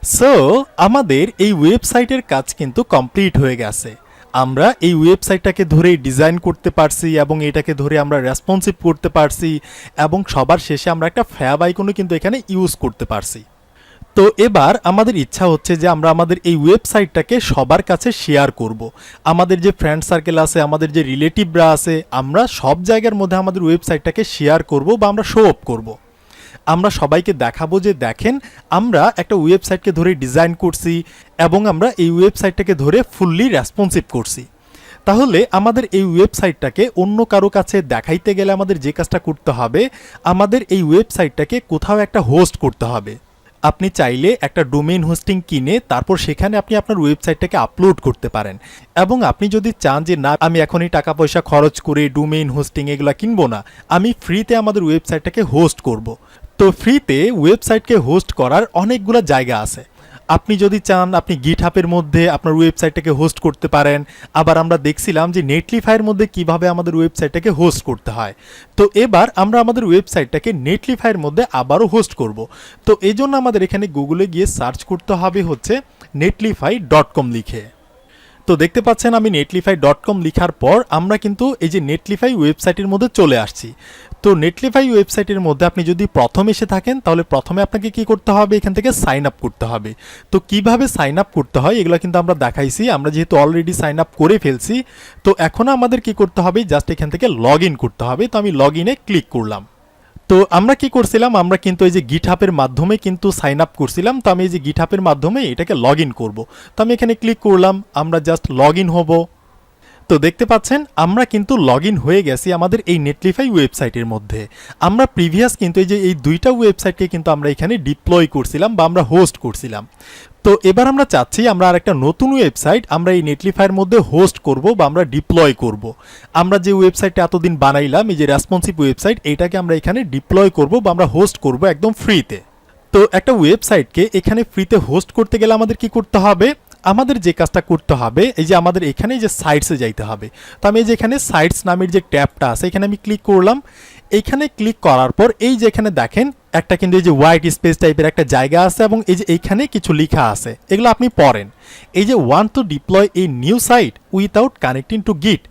So আমাদের এই ওয়েবসাইটের কাজ কিন্তু কমপ্লিট হয়ে গেছে। আমরা এই ওয়েবসাইটটাকে ধরে ডিজাইন করতে পারছি এবং এটাকে ধরে আমরা রেসপন্সিভ করতে পারছি এবং সবার শেষে আমরা একটা ফ্যাব আইকনও কিন্তু এখানে ইউজ করতে পারছি। তো এবার আমাদের ইচ্ছা হচ্ছে যে আমরা আমাদের এই ওয়েবসাইটটাকে সবার কাছে শেয়ার করব। আমাদের যে ফ্রেন্ড সার্কেল আছে, আমাদের যে রিলেটিভরা আছে, আমরা সব জায়গার মধ্যে আমাদের ওয়েবসাইটটাকে শেয়ার করব বা আমরা শো অফ করব। আমরা সবাইকে দেখাবো যে দেখেন আমরা একটা ওয়েবসাইটকে ধরে ডিজাইন করছি এবং আমরা এই ওয়েবসাইটটাকে ধরে ফুললি রেসপন্সিভ করছি। তাহলে আমাদের এই ওয়েবসাইটটাকে অন্য কারো কাছে দেখাইতে গেলে আমাদের যে কাজটা করতে হবে, আমাদের এই ওয়েবসাইটটাকে কোথাও একটা হোস্ট করতে হবে। আপনি চাইলে একটা ডোমেইন হোস্টিং কিনে তারপর সেখানে আপনি আপনার ওয়েবসাইটটাকে আপলোড করতে পারেন। এবং আপনি যদি চান যে না আমি এখনই টাকা পয়সা খরচ করে ডোমেইন হোস্টিং এগুলো কিনবো না, আমি ফ্রিতে আমাদের ওয়েবসাইটটাকে হোস্ট করব। তো ফ্রিতে ওয়েবসাইটকে হোস্ট করার অনেকগুলো জায়গা আছে। আপনি যদি চান আপনি গিটহাবের মধ্যে আপনার ওয়েবসাইটটাকে হোস্ট করতে পারেন। আবার আমরা দেখছিলাম যে নেটলিফাইয়ের মধ্যে কিভাবে আমাদের ওয়েবসাইটটাকে হোস্ট করতে হয়। তো এবার আমরা আমাদের ওয়েবসাইটটাকে নেটলিফাইয়ের মধ্যে আবারও হোস্ট করব। তো এই জন্য আমাদের এখানে গুগলে গিয়ে সার্চ করতে হবে হচ্ছে netlify.com লিখে। তো দেখতে পাচ্ছেন আমি netlify.com লিখার পর আমরা কিন্তু এই যে নেটলিফাই ওয়েবসাইটের মধ্যে চলে আসছি। তো নেটলিফাই ওয়েবসাইটের মধ্যে আপনি যদি প্রথম এসে থাকেন তাহলে প্রথমে আপনাকে কি করতে হবে, এখান থেকে সাইন আপ করতে হবে। তো কিভাবে সাইন আপ করতে হয় এগুলো কিন্তু আমরা দেখাইছি। আমরা যেহেতু অলরেডি সাইন আপ করে ফেলছি, তো এখন আমাদের কি করতে হবে, জাস্ট এখান থেকে লগ ইন করতে হবে। তো আমি লগ ইনে ক্লিক করলাম। তো আমরা কি করছিলাম, আমরা কিন্তু এই যে গিটহাবের মাধ্যমে কিন্তু সাইন আপ করছিলাম। তো আমি এই যে গিটহাবের মাধ্যমে এটাকে লগ ইন করবো। তো আমি এখানে ক্লিক করলাম, আমরা জাস্ট লগ ইন হব। তো দেখতে পাচ্ছেন আমরা কিন্তু লগ ইন হয়ে গেছি আমাদের এই নেটলিফাই ওয়েবসাইটের মধ্যে। আমরা প্রিভিয়াস কিন্তু এই যে এই দুইটা ওয়েবসাইটকে কিন্তু আমরা এখানে ডিপ্লয় করছিলাম বা আমরা হোস্ট করছিলাম। তো এবার আমরা চাচ্ছি আমরা আরেকটা নতুন ওয়েবসাইট আমরা এই নেটলিফাইয়ের মধ্যে হোস্ট করব বা আমরা ডিপ্লয় করব। আমরা যে ওয়েবসাইটটা এতদিন বানাইলাম এই যে রেসপন্সিভ ওয়েবসাইট, এইটাকে আমরা এখানে ডিপ্লয় করব বা আমরা হোস্ট করব একদম ফ্রিতে। তো একটা ওয়েবসাইটকে এখানে ফ্রিতে হোস্ট করতে গেলে আমাদের কি করতে হবে, আমাদের যে কাজটা করতে হবে এই যে আমাদের এখানে যে সাইটসে যাইতে হবে। তো আমি যে এখানে সাইটস নামের যে ট্যাবটা আছে এখানে আমি ক্লিক করলাম। এইখানে ক্লিক করার পর এই যে এখানে দেখেন একটা কিন্তু এই যে হোয়াইট স্পেস টাইপের একটা জায়গা আছে এবং এই যে এইখানে কিছু লেখা আছে, এগুলো আপনি পড়েন। এই যে want to deploy a new site without connecting to Git.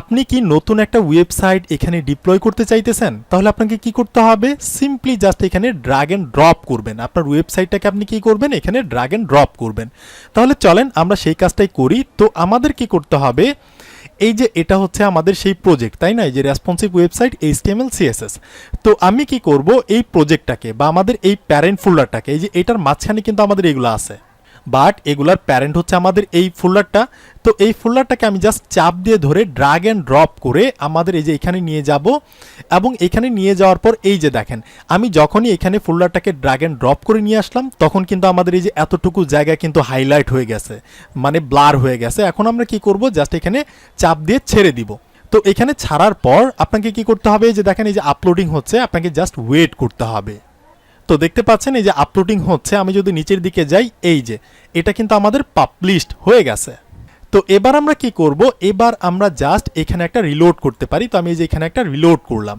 আপনি কি নতুন একটা ওয়েবসাইট এখানে ডিপ্লয় করতে চাইতেছেন, তাহলে আপনাকে কি করতে হবে, সিম্পলি জাস্ট এখানে ড্র্যাগ এন্ড ড্রপ করবেন। আপনার ওয়েবসাইটটাকে আপনি কি করবেন, এখানে ড্র্যাগ এন্ড ড্রপ করবেন। তাহলে চলেন আমরা সেই কাজটাই করি। তো আমাদের কি করতে হবে, এই যে এটা হচ্ছে আমাদের সেই প্রজেক্ট, তাই না, এই যে রেসপন্সিভ ওয়েবসাইট HTML CSS। তো আমি কি করব, এই প্রজেক্টটাকে বা আমাদের এই প্যারেন্ট ফোল্ডারটাকে, এই যে এটার মাঝখানে কিন্তু আমাদের এগুলো আছে, বাট এগুলার প্যারেন্ট হচ্ছে আমাদের এই ফোল্ডারটা। তো এই ফোল্ডারটাকে আমি জাস্ট চাপ দিয়ে ধরে ড্র্যাগ এন্ড ড্রপ করে আমাদের এই যে এখানে নিয়ে যাব এবং এখানে নিয়ে যাওয়ার পর এই যে দেখেন আমি যখনই এখানে ফোল্ডারটাকে ড্র্যাগ এন্ড ড্রপ করে নিয়ে আসলাম তখন কিন্তু আমাদের এই যে এতটুকু জায়গা কিন্তু হাইলাইট হয়ে গেছে, মানে ব্লার হয়ে গেছে। এখন আমরা কি করব, জাস্ট এখানে চাপ দিয়ে ছেড়ে দিব। তো এখানে ছাড়ার পর আপনাকে কি করতে হবে, যে দেখেন এই যে আপলোডিং হচ্ছে, আপনাকে জাস্ট ওয়েট করতে হবে। তো দেখতে পাচ্ছেন এই যে আপলোডিং হচ্ছে। আমি যদি নিচের দিকে যাই এই যে এটা কিন্তু আমাদের পাবলিশড হয়ে গেছে। তো এবার আমরা কি করব, এবার আমরা জাস্ট এখানে একটা রিলোড করতে পারি। তো আমি এই যে এখানে একটা রিলোড করলাম।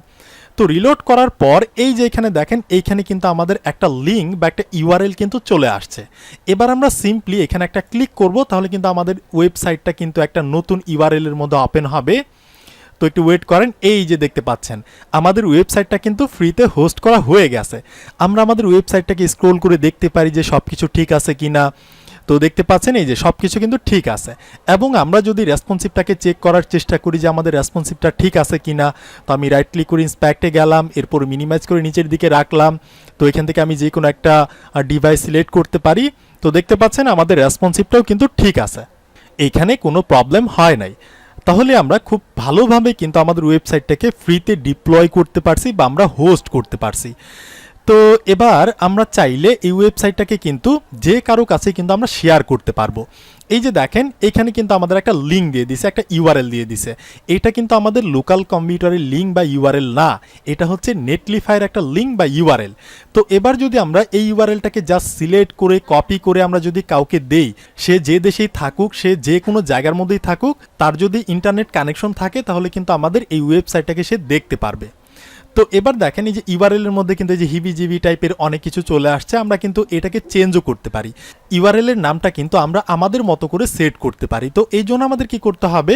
তো রিলোড করার পর এই যে এখানে দেখেন এইখানে কিন্তু আমাদের একটা লিঙ্ক বা একটা ইউআরএল কিন্তু চলে আসছে। এবার আমরা সিম্পলি এখানে একটা ক্লিক করব, তাহলে কিন্তু আমাদের ওয়েবসাইটটা কিন্তু একটা নতুন ইউআরএল এর মধ্যে ওপেন হবে। তো একটু ওয়েট করেন, এই যে দেখতে পাচ্ছেন আমাদের ওয়েবসাইটটা কিন্তু ফ্রিতে হোস্ট করা হয়ে গেছে। আমরা আমাদের ওয়েবসাইটটাকে স্ক্রল করে দেখতে পারি যে সব কিছু ঠিক আছে কিনা। তো দেখতে পাচ্ছেন এই যে সব কিছু কিন্তু ঠিক আছে। এবং আমরা যদি রেসপন্সিভটাকে চেক করার চেষ্টা করি যে আমাদের রেসপন্সিভটা ঠিক আছে কিনা, তো আমি রাইট ক্লিক করে ইন্সপেক্টে গেলাম, এরপর মিনিমাইজ করে নিচের দিকে রাখলাম। তো এখান থেকে আমি যে কোনো একটা ডিভাইস সিলেক্ট করতে পারি। তো দেখতে পাচ্ছেন আমাদের রেসপন্সিভটাও কিন্তু ঠিক আছে, এইখানে কোনো প্রবলেম হয় নাই। তাহলে আমরা খুব ভালোভাবে কিন্তু আমাদের ওয়েবসাইটটাকে ফ্রিতে ডিপ্লয় করতে পারছি বা আমরা হোস্ট করতে পারছি। তো এবার আমরা চাইলে এই ওয়েবসাইটটাকে কিন্তু যে কারো কাছে কিন্তু আমরা শেয়ার করতে পারবো। এই যে দেখেন এখানে কিন্তু আমাদের একটা লিঙ্ক দিয়ে দিছে, একটা ইউআরএল দিয়ে দিছে। এটা কিন্তু আমাদের লোকাল কম্পিউটারের লিঙ্ক বা ইউআরএল না, এটা হচ্ছে নেটলিফাইয়ের একটা লিঙ্ক বা ইউআরএল। তো এবার যদি আমরা এই ইউআরএলটাকে জাস্ট সিলেক্ট করে কপি করে আমরা যদি কাউকে দেই, সে যে দেশেই থাকুক, সে যে কোনো জায়গার মধ্যেই থাকুক, তার যদি ইন্টারনেট কানেকশন থাকে তাহলে কিন্তু আমাদের এই ওয়েবসাইটটাকে সে দেখতে পারবে। তো এবার দেখেন এই যে ইউআরএল এর মধ্যে কিন্তু এই যে হিবিজিবি টাইপের অনেক কিছু চলে আসছে, আমরা কিন্তু এটাকে চেঞ্জও করতে পারি। ইউআরএল এর নামটা কিন্তু আমরা আমাদের মতো করে সেট করতে পারি। তো এই জন্য আমাদের কি করতে হবে,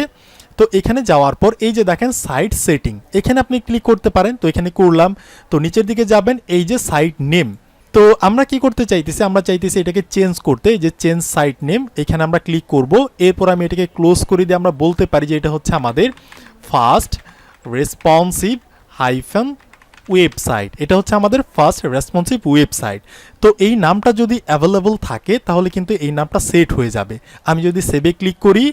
তো এখানে যাওয়ার পর এই যে দেখেন সাইট সেটিং, এখানে আপনি ক্লিক করতে পারেন। তো এখানে করলাম, তো নিচের দিকে যাবেন, এই যে সাইট নেম, তো আমরা কি করতে চাইতেছি, আমরা চাইতেছি এটাকে চেঞ্জ করতে, এই যে চেঞ্জ সাইট নেম, এখানে আমরা ক্লিক করব। এরপর আমি এটাকে ক্লোজ করে দিয়ে আমরা বলতে পারি যে এটা হচ্ছে আমাদের ফার্স্ট রেসপন্সিভ হাইফেন ওয়েবসাইট, এটা হচ্ছে আমাদের ফার্স্ট রেসপন্সিভ ওয়েবসাইট। তো এই নামটা যদি অ্যাভেলেবল থাকে তাহলে কিন্তু এই নামটা সেট হয়ে যাবে। আমি যদি সেভে ক্লিক করি,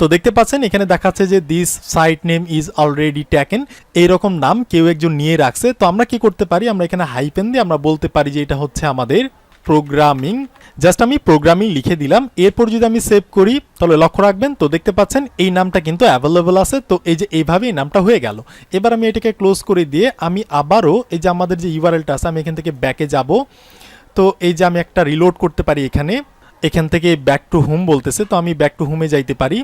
তো দেখতে পাচ্ছেন এখানে দেখাচ্ছে যে this site name is already taken, এইরকম নাম কেউ একজন নিয়ে রাখছে। তো আমরা কি করতে পারি, আমরা এখানে হাইফেন দিয়ে আমরা বলতে পারি যে এটা হচ্ছে আমাদের প্রোগ্রামিং, জাস্ট আমি প্রোগ্রামিং লিখে দিলাম। এরপর যদি আমি সেভ করি তাহলে লক্ষ্য রাখবেন, তো দেখতে পাচ্ছেন এই নামটা কিন্তু অ্যাভেলেবল আছে। তো এই যে এইভাবে এই নামটা হয়ে গেল। এবার আমি এটাকে ক্লোজ করে দিয়ে আমি আবারও এই যে আমাদের যে ইউআরএলটা আছে আমি এখান থেকে ব্যাকে যাব। তো এই যে আমি একটা রিলোড করতে পারি, এখান থেকে ব্যাক টু হোম বলতেছে, তো আমি ব্যাক টু হোমে যাইতে পারি।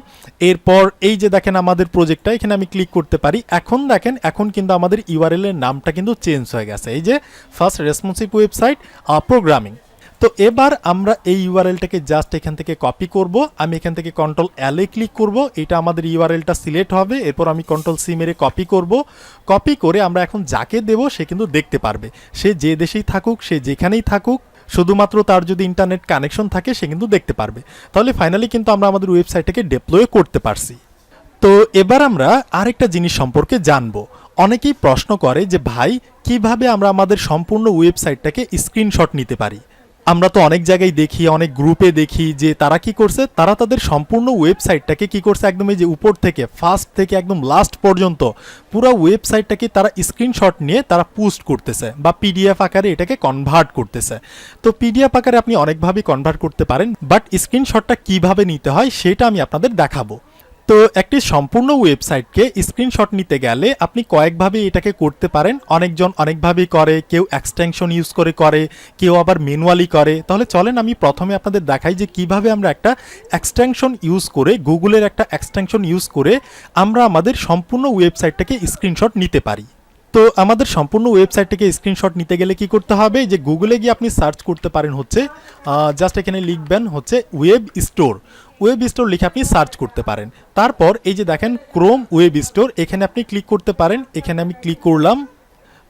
এরপর এই যে দেখেন আমাদের প্রজেক্টটা, এখানে আমি ক্লিক করতে পারি। এখন দেখেন এখন কিন্তু আমাদের ইউআরএল এর নামটা কিন্তু চেঞ্জ হয়ে গেছে, এই যে ফার্স্ট রেসপন্সিভ ওয়েবসাইট প্রোগ্রামিং। তো এবার আমরা এই ইউআরএলটাকে জাস্ট এখান থেকে কপি করব। আমি এখান থেকে কন্ট্রোল এল এ ক্লিক করব, এটা আমাদের ইউআরএলটা সিলেক্ট হবে। এরপর আমি কন্ট্রোল সি মেরে কপি করব। কপি করে আমরা এখন যাকে দেব সে কিন্তু দেখতে পারবে, সে যে দেশেই থাকুক, সে যেখানেই থাকুক, শুধুমাত্র তার যদি ইন্টারনেট কানেকশন থাকে সে কিন্তু দেখতে পারবে। তাহলে ফাইনালি কিন্তু আমরা আমাদের ওয়েবসাইটটাকে ডেপ্লয় করতে পারছি। তো এবার আমরা আরেকটা জিনিস সম্পর্কে জানবো। অনেকেই প্রশ্ন করে যে ভাই কিভাবে আমরা আমাদের সম্পূর্ণ ওয়েবসাইটটাকে স্ক্রিনশট নিতে পারি। আমরা তো অনেক জায়গায় দেখি, অনেক গ্রুপে দেখি যে তারা কি করছে, তারা তাদের সম্পূর্ণ ওয়েবসাইটটাকে কি করছে, একদম এই যে উপর থেকে ফার্স্ট থেকে একদম লাস্ট পর্যন্ত পুরো ওয়েবসাইটটাকে তারা স্ক্রিনশট নিয়ে তারা পোস্ট করতেছে বা পিডিএফ আকারে এটাকে কনভার্ট করতেছে। তো পিডিএফ আকারে আপনি অনেকভাবে কনভার্ট করতে পারেন, বাট স্ক্রিনশটটা কিভাবে নিতে হয় সেটা আমি আপনাদের দেখাবো। তো একটি সম্পূর্ণ ওয়েবসাইটকে স্ক্রিনশট নিতে গেলে আপনি কয়েকভাবে এটাকে করতে পারেন। অনেকজন অনেকভাবেই করে, কেউ এক্সটেনশন ইউজ করে, কেউ আবার ম্যানুয়ালি করে। তাহলে চলেন আমি প্রথমে আপনাদের দেখাই যে কিভাবে আমরা একটা এক্সটেনশন ইউজ করে, গুগলের একটা এক্সটেনশন ইউজ করে আমরা আমাদের সম্পূর্ণ ওয়েবসাইটটাকে স্ক্রিনশট নিতে পারি। তো আমাদের সম্পূর্ণ ওয়েবসাইটটাকে স্ক্রিনশট নিতে গেলে কি করতে হবে, যে গুগলে গিয়ে আপনি সার্চ করতে পারেন হচ্ছে জাস্ট এখানে লিখবেন হচ্ছে ওয়েব স্টোর লিখে আপনি সার্চ করতে পারেন। তারপর এই যে দেখেন ক্রোম ওয়েব স্টোর, এখানে আপনি ক্লিক করতে পারেন। এখানে আমি ক্লিক করলাম।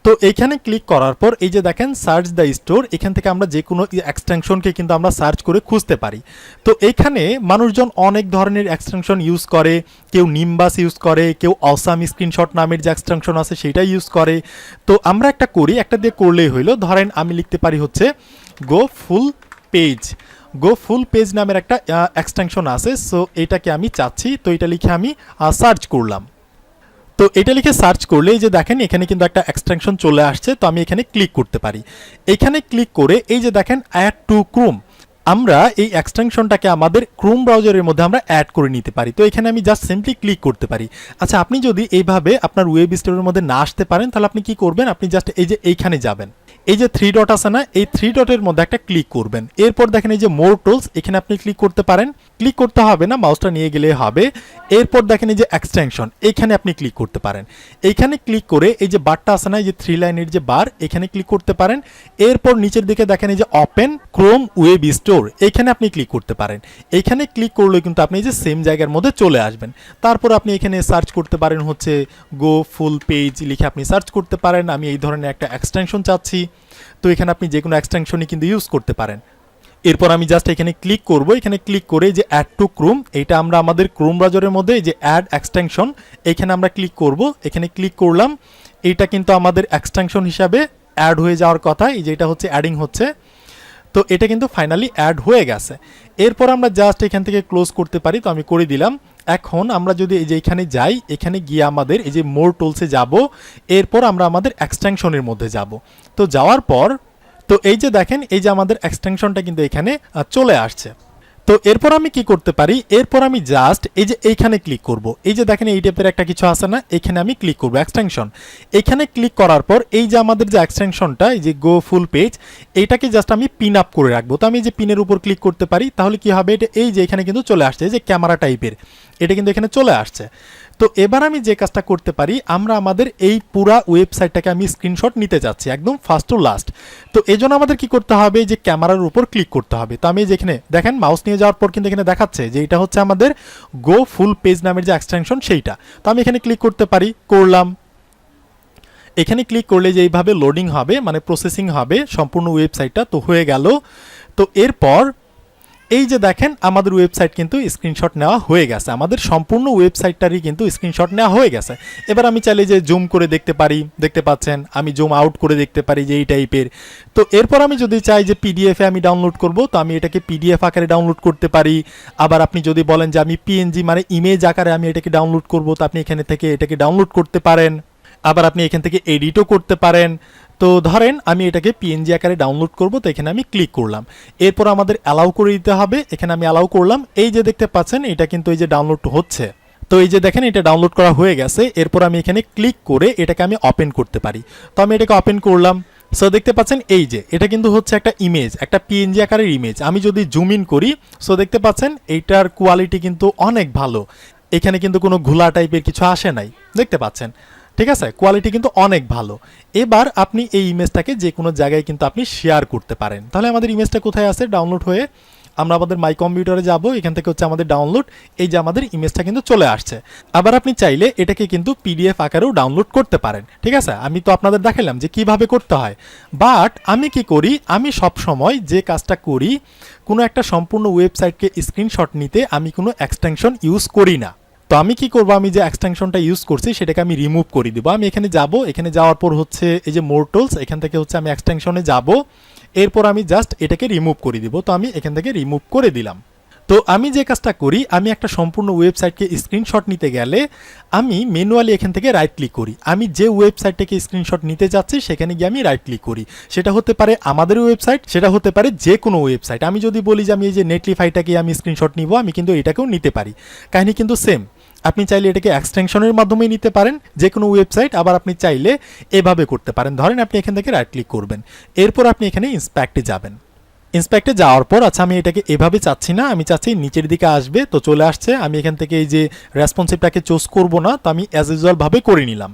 তো এখানে ক্লিক করার পর এই যে দেখেন সার্চ দ্য স্টোর, এখান থেকে আমরা যে কোনো এক্সটেনশনকে কিন্তু আমরা সার্চ করে খুঁজতে পারি। তো এখানে মানুষজন অনেক ধরনের এক্সটেনশন ইউজ করে, কেউ নিম্বাস ইউজ করে, কেউ অসাম স্ক্রিনশট নামের যে এক্সটেনশন আছে সেটা ইউজ করে। তো আমরা একটা করি, একটা দিয়ে করলেই হইলো। ধরেন আমি লিখতে পারি হচ্ছে গো ফুল পেজ নামের একটা এক্সটেনশন আছে। সো এটাকে আমি চাচ্ছি, তো এটা লিখে আমি সার্চ করলাম। তো এটা লিখে সার্চ করলে এই যে দেখেন এখানে কিন্তু একটা এক্সটেনশন চলে আসছে। তো আমি এখানে ক্লিক করতে পারি। এখানে ক্লিক করে এই যে দেখেন অ্যাড টু ক্রোম, আমরা এই এক্সটেনশনটাকে আমাদের ক্রোম ব্রাউজারের মধ্যে আমরা অ্যাড করে নিতে পারি। তো এখানে আমি জাস্ট সিম্পলি ক্লিক করতে পারি। আচ্ছা, আপনি যদি এইভাবে আপনার ওয়েব স্টোরের মধ্যে না আসতে পারেন তাহলে আপনি কি করবেন, আপনি জাস্ট এই যে এইখানে যাবেন, এই যে থ্রি ডট আছে না, এই থ্রি ডটের মধ্যে একটা ক্লিক করবেন। এরপর দেখেন এই যে মোর টুলস, এখানে আপনি ক্লিক করতে পারেন। ক্লিক করতে হবে না, মাউসটা নিয়ে গেলে হবে। এরপর দেখেন এই যে এক্সটেনশন, এখানে আপনি ক্লিক করতে পারেন। এইখানে ক্লিক করে এই যে বারটা আছে না, এই যে থ্রি লাইনের যে বার, এখানে ক্লিক করতে পারেন। এরপর নিচের দিকে দেখেন এই যে ওপেন ক্রোম ওয়েব স্টোর, এখানে আপনি ক্লিক করতে পারেন। এইখানে ক্লিক করলে কিন্তু আপনি এই যে সেম জায়গার মধ্যে চলে আসবেন। তারপর আপনি এখানে সার্চ করতে পারেন হচ্ছে গো ফুল পেজ লিখে আপনি সার্চ করতে পারেন। আমি এই ধরনের একটা এক্সটেনশন চাচ্ছি, তো এখানে আপনি যে কোনো এক্সটেনশনই কিন্তু ইউজ করতে পারেন। এরপর আমি জাস্ট এখানে ক্লিক করব। এখানে ক্লিক করে যে অ্যাড টু ক্রোম, এটা আমরা আমাদের ক্রোম ব্রাউজারের মধ্যে এই যে অ্যাড এক্সটেনশন, এখানে আমরা ক্লিক করব। এখানে ক্লিক করলাম, এইটা কিন্তু আমাদের এক্সটেনশন হিসাবে অ্যাড হয়ে যাওয়ার কথা, এই যে এটা হচ্ছে অ্যাডিং হচ্ছে। তো এটা কিন্তু ফাইনালি অ্যাড হয়ে গেছে। এরপর আমরা জাস্ট এখান থেকে ক্লোজ করতে পারি, তো আমি করে দিলাম। এখন আমরা যদি এই যে এখানে যাই, এখানে গিয়ে আমাদের এই যে মোর টুলসে যাব। এরপর আমরা আমাদের এক্সটেনশনের মধ্যে যাব। তো যাওয়ার পর তো এই যে দেখেন এই যে আমাদের এক্সটেনশনটা কিন্তু এখানে চলে আসছে। তো এরপর আমি কি করতে পারি, এরপর আমি জাস্ট এই যে এইখানে ক্লিক করব। এই যে দেখেন এই টাইপের একটা কিছু আছে না, এখানে আমি ক্লিক করব এক্সটেনশন। এখানে ক্লিক করার পর এই যে আমাদের যে এক্সটেনশনটা এই যে গো ফুল পেজ, এইটাকে জাস্ট আমি পিন আপ করে রাখবো। তো আমি যে পিনের উপর ক্লিক করতে পারি, তাহলে কি হবে, এটা এই যে এখানে কিন্তু চলে আসছে এই যে ক্যামেরা টাইপের, এটা কিন্তু এখানে চলে আসছে। তো এবার আমি যে কাজটা করতে পারি, আমরা আমাদের এই পুরা ওয়েবসাইটটাকে আমি স্ক্রিনশট নিতে যাচ্ছি একদম ফার্স্ট টু লাস্ট। তো এই জন্য আমাদের কি করতে হবে, যে ক্যামেরার উপর ক্লিক করতে হবে। তো আমি যেখানে দেখেন মাউস নিয়ে যাওয়ার পর কিন্তু এখানে দেখাচ্ছে যে এটা হচ্ছে আমাদের গো ফুল পেজ নামের যে এক্সটেনশন সেইটা। তো আমি এখানে ক্লিক করতে পারি, করলাম। এখানে ক্লিক করলে যে এইভাবে লোডিং হবে, মানে প্রসেসিং হবে সম্পূর্ণ ওয়েবসাইটটা। তো হয়ে গেল। তো এরপর এই যে দেখেন আমাদের ওয়েবসাইট কিন্তু স্ক্রিনশট নেওয়া হয়ে গেছে, আমাদের সম্পূর্ণ ওয়েবসাইটটারই কিন্তু স্ক্রিনশট নেওয়া হয়ে গেছে। এবার আমি চাইলে যে জুম করে দেখতে পারি, দেখতে পাচ্ছেন আমি জুম আউট করে দেখতে পারি যে এই টাইপের। তো এরপর আমি যদি চাই যে পিডিএফে আমি ডাউনলোড করব, তো আমি এটাকে পিডিএফ আকারে ডাউনলোড করতে পারি। আবার আপনি যদি বলেন যে আমি পিএনজি মানে ইমেজ আকারে আমি এটাকে ডাউনলোড করব, তো আপনি এখানে থেকে এটাকে ডাউনলোড করতে পারেন। আবার আপনি এখান থেকে এডিটও করতে পারেন। তো ধরেন আমি এটাকে পিএনজি আকারে ডাউনলোড করব, তো এখানে আমি ক্লিক করলাম। এরপর আমাদের অ্যালাউ করে দিতে হবে, এখানে আমি অ্যালাউ করলাম। এই যে দেখতে পাচ্ছেন এটা কিন্তু এই যে ডাউনলোড হচ্ছে। তো এই যে দেখেন এটা ডাউনলোড করা হয়ে গেছে। এরপর আমি এখানে ক্লিক করে এটাকে আমি ওপেন করতে পারি। তো আমি এটাকে ওপেন করলাম। সো দেখতে পাচ্ছেন এই যে এটা কিন্তু হচ্ছে একটা ইমেজ, একটা পিএনজি আকারের ইমেজ। আমি যদি জুম ইন করি, সো দেখতে পাচ্ছেন এইটার কোয়ালিটি কিন্তু অনেক ভালো। এখানে কিন্তু কোনো ঘোলা টাইপের কিছু আসে নাই, দেখতে পাচ্ছেন। ঠিক আছে, কোয়ালিটি কিন্তু অনেক ভালো। এবার আপনি এই ইমেজটাকে যে কোনো জায়গায় কিন্তু আপনি শেয়ার করতে পারেন। তাহলে আমাদের ইমেজটা কোথায় আছে, ডাউনলোড হয়ে আমরা আমাদের মাই কম্পিউটারে যাব, এখান থেকে হচ্ছে আমাদের ডাউনলোড। এই যে আমাদের ইমেজটা কিন্তু চলে আসছে। আবার আপনি চাইলে এটাকে কিন্তু পিডিএফ আকারেও ডাউনলোড করতে পারেন। ঠিক আছে, আমি তো আপনাদের দেখালাম যে কিভাবে করতে হয়। বাট আমি কি করি, আমি সব সময় যে কাজটা করি, কোনো একটা সম্পূর্ণ ওয়েবসাইটকে স্ক্রিনশট নিতে আমি কোনো এক্সটেনশন ইউজ করি না। তো আমি কি করব, আমি যে এক্সটেনশনটা ইউজ করছি সেটাকে আমি রিমুভ করে দিব। আমি এখানে যাব, এখানে যাওয়ার পর হচ্ছে এই যে মোর টুলস, এখান থেকে হচ্ছে আমি এক্সটেনশনে যাব। এরপর আমি জাস্ট এটাকে রিমুভ করে দিব। তো আমি এখান থেকে রিমুভ করে দিলাম। তো আমি যে কাজটা করি, আমি একটা সম্পূর্ণ ওয়েবসাইটকে স্ক্রিনশট নিতে গেলে আমি ম্যানুয়ালি এখান থেকে রাইট ক্লিক করি। আমি যে ওয়েবসাইটটাকে স্ক্রিনশট নিতে যাচ্ছি সেখানে গিয়ে আমি রাইট ক্লিক করি। সেটা হতে পারে আমাদের ওয়েবসাইট, সেটা হতে পারে যে কোনো ওয়েবসাইট। আমি যদি বলি যে আমি এই যে নেটলিফাইটাকে আমি স্ক্রিনশট নিব, আমি কিন্তু এটাকেও নিতে পারি। কাহিনী কিন্তু সেম। আপনি চাইলে এটাকে এক্সটেনশনের মাধ্যমে নিতে পারেন যে কোনো ওয়েবসাইট, আবার আপনি চাইলে এভাবে করতে পারেন। ধরেন আপনি এখান থেকে রাইট ক্লিক করবেন, এরপর আপনি এখানে ইন্সপেক্টে যাবেন। ইন্সপেক্টে যাওয়ার পর আচ্ছা আমি এটাকে এভাবে চাচ্ছি না, আমি চাচ্ছি নিচের দিকে আসবে। তো চলে আসছে। আমি এখান থেকে এই যে রেসপন্সিভটাকে চুজ করব না, তো আমি অ্যাজ ইউজুয়াল ভাবে করে নিলাম।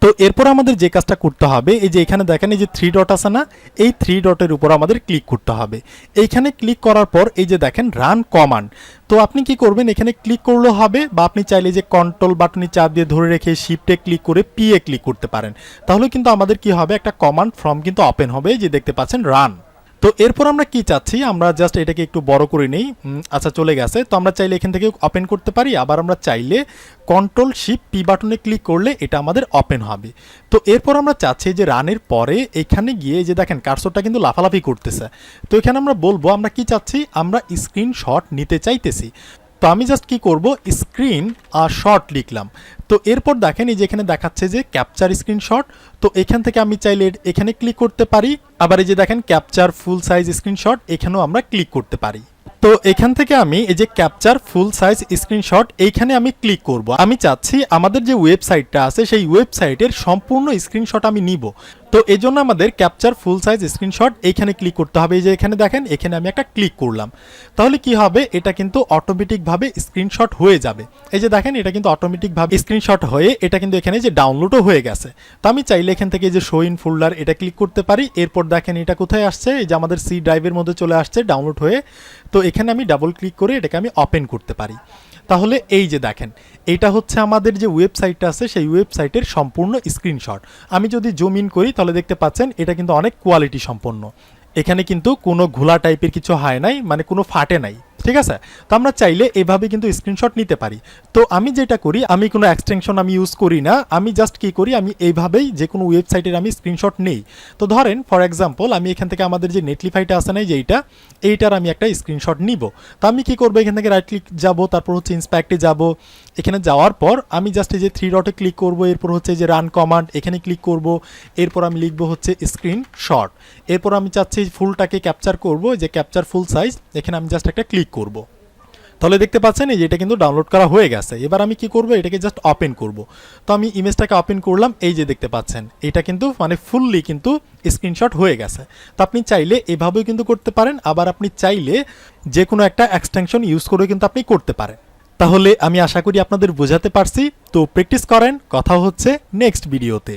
তো এরপর আমাদের যে কাজটা করতে হবে, এই যে এখানে দেখেন এই যে 3 ডট আছে না, এই 3 ডটের উপর আমাদের ক্লিক করতে হবে। এইখানে ক্লিক করার পর এই যে দেখেন রান কমান্ড। তো আপনি কি করবেন, এখানে ক্লিক করলেও হবে, বা আপনি চাইলে যে কন্ট্রোল বাটনে চাপ দিয়ে ধরে রেখে শিফটে ক্লিক করে পিএ ক্লিক করতে পারেন। তাহলে কিন্তু আমাদের কি হবে, একটা কমান্ড ফর্ম কিন্তু ওপেন হবে, যে দেখতে পাচ্ছেন রান। তো এরপর আমরা কি চাচ্ছি, আমরা জাস্ট এটাকে একটু বড় করে নেই। আচ্ছা চলে গেছে। তো আমরা চাইলে এখান থেকে ওপেন করতে পারি, আবার আমরা চাইলে কন্ট্রোল শিফট পি বাটনে ক্লিক করলে এটা আমাদের ওপেন হবে। তো এরপর আমরা চাচ্ছি যে রানের পরে এখানে গিয়ে যে দেখেন কার্সরটা কিন্তু লাফালাফি করতেছে। তো এখানে আমরা বলবো আমরা কি চাচ্ছি, আমরা স্ক্রিনশট নিতে চাইতেছি। তো আমি জাস্ট কি করব, স্ক্রিন আর শট লিখলাম। তো এরপর দেখেন এই যে এখানে দেখাচ্ছে যে ক্যাপচার স্ক্রিনশট। তো এখান থেকে আমি চাইলে এখানে ক্লিক করতে পারি। আবার এই যে দেখেন ক্যাপচার ফুল সাইজ স্ক্রিনশট, এখানেও আমরা ক্লিক করতে পারি। তো এখান থেকে আমি এই যে ক্যাপচার ফুল সাইজ স্ক্রিনশট, এইখানে আমি ক্লিক করব। আমি চাচ্ছি আমাদের যে ওয়েবসাইটটা আছে সেই ওয়েবসাইটের সম্পূর্ণ স্ক্রিনশট আমি নিব। তো এই জন্য আমাদের ক্যাপচার ফুল সাইজ স্ক্রিনশট এইখানে ক্লিক করতে হবে। এই যে এখানে দেখেন, এখানে আমি একটা ক্লিক করলাম। তাহলে কি হবে, এটা কিন্তু অটোমেটিকভাবে স্ক্রিনশট হয়ে যাবে। এই যে দেখেন এটা কিন্তু অটোমেটিকভাবে স্ক্রিনশট হয়ে এটা কিন্তু এখানে যে ডাউনলোডও হয়ে গেছে। তো আমি চাইলে এখান থেকে যে শো ইন ফোল্ডার এটা ক্লিক করতে পারি। এরপর দেখেন এটা কোথায় আসছে, এই যে আমাদের সি ড্রাইভের মধ্যে চলে আসছে ডাউনলোড হয়ে। তো এখানে আমি ডাবল ক্লিক করে এটাকে আমি ওপেন করতে পারি। তাহলে এই যে দেখেন এইটা হচ্ছে আমাদের যে ওয়েবসাইটটা আছে সেই ওয়েবসাইটের সম্পূর্ণ স্ক্রিনশট। আমি যদি জুম ইন করি তাহলে দেখতে পাচ্ছেন এটা কিন্তু অনেক কোয়ালিটি সম্পন্ন। এখানে কিন্তু কোনো ঘোলা টাইপের কিছু হয় নাই, মানে কোনো ফাটে নাই। ঠিক আছে, তো আমরা চাইলে এভাবে কিন্তু স্ক্রিনশট নিতে পারি। তো আমি যেটা করি, আমি কোনো এক্সটেনশন আমি ইউজ করি না, আমি জাস্ট কি করি, আমি এইভাবেই যে কোনো ওয়েবসাইটের আমি স্ক্রিনশট নেই। তো ধরেন ফর এক্সাম্পল আমি এখান থেকে আমাদের যে নেটলিফাইটা আছে না, যে এইটার আমি একটা স্ক্রিনশট নিব। তো আমি কি করবো, এখান থেকে রাইট ক্লিক যাব, তারপর হচ্ছে ইন্সপেক্টে যাব। এখানে যাওয়ার পর আমি জাস্ট এই যে 3 ডটে ক্লিক করব, এরপর হচ্ছে যে রান কমান্ড এখানে ক্লিক করব। এরপর আমি লিখব হচ্ছে স্ক্রিনশট। এরপর আমি চাচ্ছি ফুলটাকে ক্যাপচার করব, যে ক্যাপচার ফুল সাইজ, এখানে আমি জাস্ট একটা ক্লিক করব। তাহলে দেখতে পাচ্ছেন এই যে এটা কিন্তু ডাউনলোড করা হয়ে গেছে। এবার আমি কি করব, এটাকে জাস্ট ওপেন করব। তো আমি ইমেজটাকে ওপেন করলাম, এই যে দেখতে পাচ্ছেন এটা কিন্তু মানে ফুললি কিন্তু স্ক্রিনশট হয়ে গেছে। তো আপনি চাইলে এভাবেও কিন্তু করতে পারেন, আবার আপনি চাইলে যে কোনো একটা এক্সটেনশন ইউজ করে কিন্তু আপনি করতে পারেন। তাহলে আমি আশা করি আপনাদের বোঝাতে পারছি। তো প্র্যাকটিস করেন, কথা হচ্ছে নেক্সট ভিডিওতে।